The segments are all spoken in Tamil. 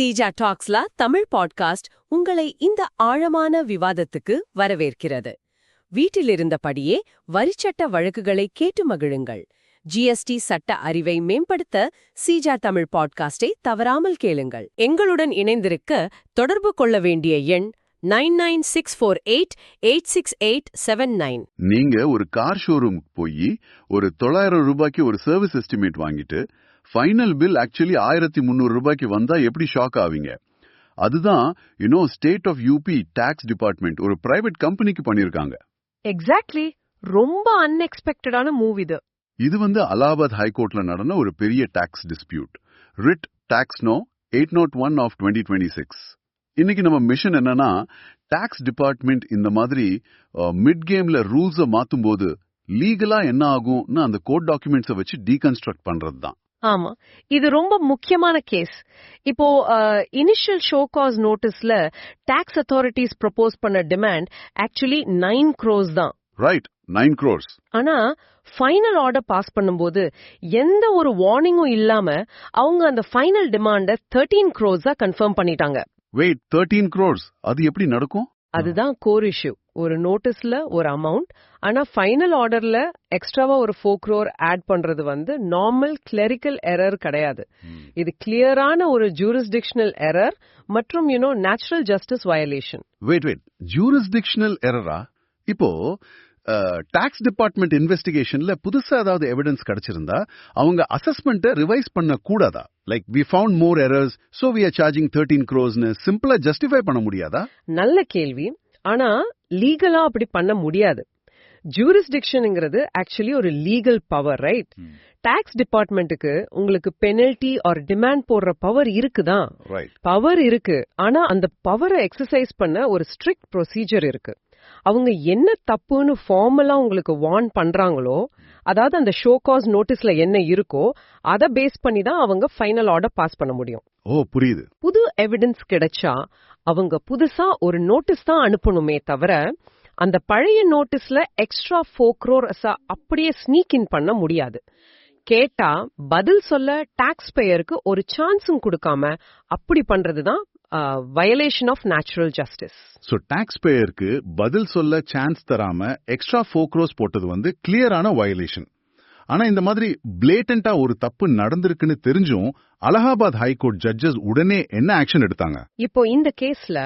சீஜா டாக்ஸ்ல தமிழ் பாட்காஸ்ட் உங்களை இந்த ஆழமான விவாதத்துக்கு வரவேற்கிறது. வீட்டிலிருந்தபடியே வரிச்சட்ட வழக்குகளை கேட்டு மகிழுங்கள். ஜிஎஸ்டி சட்ட அறிவை மேம்படுத்த சீஜா தமிழ் பாட்காஸ்டை தவறாமல் கேளுங்கள். எங்களுடன் இணைந்திருக்க தொடர்பு கொள்ள வேண்டிய எண் 9964886879. நீங்க ஒரு கார் ஷோரூமுக்கு போய் ஒரு 900 ரூபாய்க்கு ஒரு சர்வீஸ் எஸ்டிமேட் வாங்கிட்டு ஃபைனல் பில் ஆக்சுவலி 1300 ரூபாய்க்கு வந்தா எப்படி ஷாக் ஆவீங்க? அதுதான் state of UP tax department ஒரு பிரைவேட் கம்பெனிக்கு பண்ணிருக்காங்க. எக்ஸாக்ட்லி, ரொம்ப அன்எக்ஸ்பெக்டடான மூவ் இது. இது அலகாபாத் ஹைகோர்ட்ல நடந்த ஒரு பெரிய tax dispute. Writ tax no 801 of 2026. இன்னைக்கு நம்ம மிஷன் என்னன்னா, டாக்ஸ் டிபார்ட்மெண்ட் இந்த மாதிரி மிட் கேம்ல ரூல்ஸ மாத்தும் போது லீகலா என்ன ஆகும்னு அந்த கோர்ட் டாக்குமெண்ட்ஸை வச்சு டீகன்ஸ்ட்ரக்ட் பண்றது தான். ஆமா, இது ரொம்ப முக்கியமான கேஸ். இப்போ இனிஷியல் ஷோ காஸ் நோட்டீஸ்ல டாக்ஸ் அத்தாரிட்டிஸ் ப்ரொபோஸ் பண்ண டிமாண்ட் ஆக்சுவலி 9 crores தான். Right, 9 crores. ஆனா ஃபைனல் ஆர்டர் பாஸ் பண்ணும்போது எந்த ஒரு வார்னிங்கும் இல்லாம அவங்க அந்த ஃபைனல் டிமாண்ட 13 crores கன்ஃபார்ம் பண்ணிட்டாங்க. வெயிட், 13 crores அது எப்படி நடக்கும்? அதுதான் கோர் இஷ்யூ. ஒரு நோட்டீஸ்ல ஒரு அமௌண்ட், ஆனா ஃபைனல் ஆர்டர்ல எக்ஸ்ட்ராவா ஒரு 4 crore ஆட் பண்றது நார்மல் கிளரிக்கல் எரர் கிடையாது. இது கிளியரான ஒரு ஜூரிஸ்டிக்ஷனல் எரர் மற்றும் natural justice violation. Wait, jurisdictional எரரா? இப்போ டாக்ஸ் டிபார்ட்மெண்ட் இன்வெஸ்டிகேஷன்ல புதுசா ஏதாவது எவிடன்ஸ் கிடைச்சிருந்தா அவங்க அசஸ்மெண்ட்டை ரிவைஸ் பண்ண கூடாதா? Like we found more errors so we are charging 13 crores னு சிம்பிளா ஜஸ்டிஃபை பண்ண முடியாதா? நல்ல கேள்வி. ஆனா லீகலா அப்படி பண்ண முடியாது. ஜூரிஸ்டிக்ஷன்ங்கிறது ஆக்சுவலி ஒரு லீகல் பவர், ரைட்? டாக்ஸ் டிபார்ட்மெண்ட்டுக்கு உங்களுக்கு பெனல்டி ஆர் டிமாண்ட் போடுற பவர் இருக்குதான். பவர் இருக்கு, ஆனா அந்த பவரை எக்ஸசைஸ் பண்ண ஒரு ஸ்ட்ரிக்ட் ப்ரொசீஜர் இருக்கு. அவங்க என்ன தப்புன்னு ஃபார்மலா உங்களுக்கு வார்ன் பண்றாங்களோ, அதாவது அந்த ஷோ காஸ் நோட்டீஸ்ல என்ன இருக்கோ அத பேஸ் பண்ணி தான் அவங்க ஃபைனல் ஆர்டர் பாஸ் பண்ண முடியும். ஓ, புரியுது. புது எவிடன்ஸ் கிடைச்சா அவங்க புதுசா ஒரு நோட்டீஸ் தான் அனுப்பணுமே தவிர அந்த பழைய நோட்டீஸ்ல எக்ஸ்ட்ரா 4 crores அப்படியே ஸ்னீக் இன் பண்ண முடியாது. கேட்டா பதில் சொல்ல டாக்ஸ் பேயருக்கு ஒரு சான்ஸும் கொடுக்காம அப்படி பண்றதுதான் violation of natural justice. So tax பேயருக்கு பதில் சொல்ல சான்ஸ் தராம எக்ஸ்ட்ரா 4 crores போட்டது கிளியரான வயலேஷன். ஆனா இந்த மாதிரி பிளேட்டண்டா ஒரு தப்பு நடந்திருக்குன்னு தெரிஞ்சும் அலகாபாத் ஹைகோர்ட் ஜட்ஜஸ் உடனே என்ன ஆக்ஷன் எடுத்தாங்க? இப்போ இந்த கேஸ்ல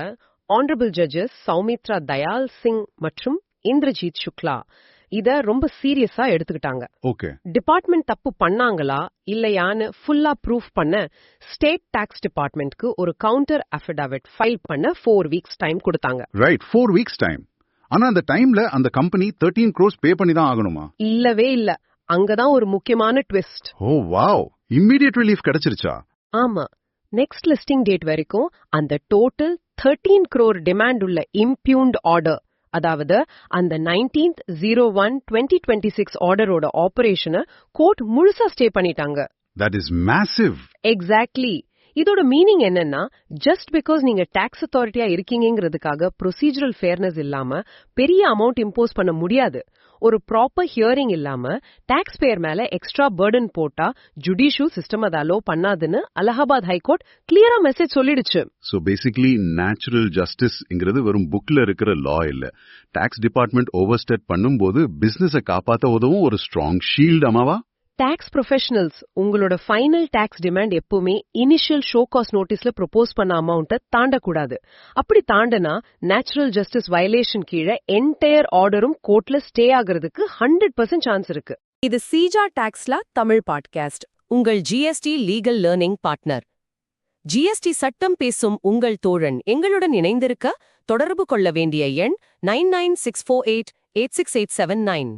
ஆனரபிள் ஜட்ஜஸ் சௌமித்ரா தயால் சிங் மற்றும் இந்திரஜித் சுக்லா இத ரொம்ப சீரியஸா எடுத்துக்கிட்டாங்க. ஓகே, டிபார்ட்மெண்ட் தப்பு பண்ணாங்களா இல்லையான்னு ஃபுல்லா ப்ரூஃப் பண்ண ஸ்டேட் டாக்ஸ் டிபார்ட்மெண்ட்க்கு ஒரு கவுண்டர் அஃபிடவிட் ஃபைல் பண்ண 4 weeks டைம் கொடுத்தாங்க. Right, 4 weeks time. ஆனா அந்த டைம்ல அந்த கம்பெனி 13 crores பே பண்ணி தான் ஆகணுமா? இல்லவே இல்ல. அங்கதான் ஒரு முக்கியமான twist. Oh wow, immediate relief கிடைச்சிருச்சா? ஆமா, நெக்ஸ்ட் லிஸ்டிங் டேட் வரைக்கும் அந்த டோட்டல் 13 crore டிமாண்ட் உள்ள இம்பியூன்ட் ஆர்டர், அதாவது அந்த 19/01/2026 ஆர்டரோட ஆபரேஷனை கோர்ட் முழுசா ஸ்டே பண்ணிட்டாங்க. That is massive. எக்ஸாக்ட்லி. இதோட மீனிங் என்னன்னா, ஜஸ்ட் பிகாஸ் நீங்க டாக்ஸ் அத்தாரிட்டியா இருக்கீங்கிறதுக்காக ப்ரொசீஜரல் ஃபேர்னஸ் இல்லாம பெரிய அமௌண்ட் இம்போஸ் பண்ண முடியாது. ஒரு ப்ராப்பர் ஹியரிங் இல்லாம டாக்ஸ் பேயர் மேல எக்ஸ்ட்ரா பர்டன் போட்டா ஜுடிஷியல் சிஸ்டம் அதை அலோ பண்ணாதுன்னு அலகாபாத் ஹைகோர்ட் கிளியரா மெசேஜ் சொல்லிடுச்சு. சோ பேசிக்கலி நேச்சுரல் ஜஸ்டிஸ்ங்கிறது வெறும் புக்ல இருக்கிற லா இல்ல. டாக்ஸ் டிபார்ட்மெண்ட் ஓவர்ஸ்டெப் பண்ணும்போது பிசினஸை காப்பாத்த உதவும் ஒரு ஸ்ட்ராங் ஷீல்ட். அமாவா? டாக்ஸ் ப்ரொஃபஷனல்ஸ் உங்களோட ஃபைனல் டாக்ஸ் டிமாண்ட் எப்பவுமே இனிஷியல் ஷோ காஸ் நோட்டீஸ்ல ப்ரொபோஸ் பண்ண அமௌண்ட்டை தாண்டக்கூடாது. அப்படி தாண்டனா நேச்சுரல் ஜஸ்டிஸ் வயலேஷன் கீழே என்டையர் ஆர்டரும் கோர்ட்ல ஸ்டே ஆகிறதுக்கு 100% சான்ஸ் இருக்கு. இது சீஜா டாக்ஸ்ல தமிழ் பாட்காஸ்ட், உங்கள் GST legal learning partner. GST சட்டம் பேசும் உங்கள் தோழன். எங்களுடன் இணைந்திருக்க தொடர்பு கொள்ள வேண்டிய எண் 9964886879.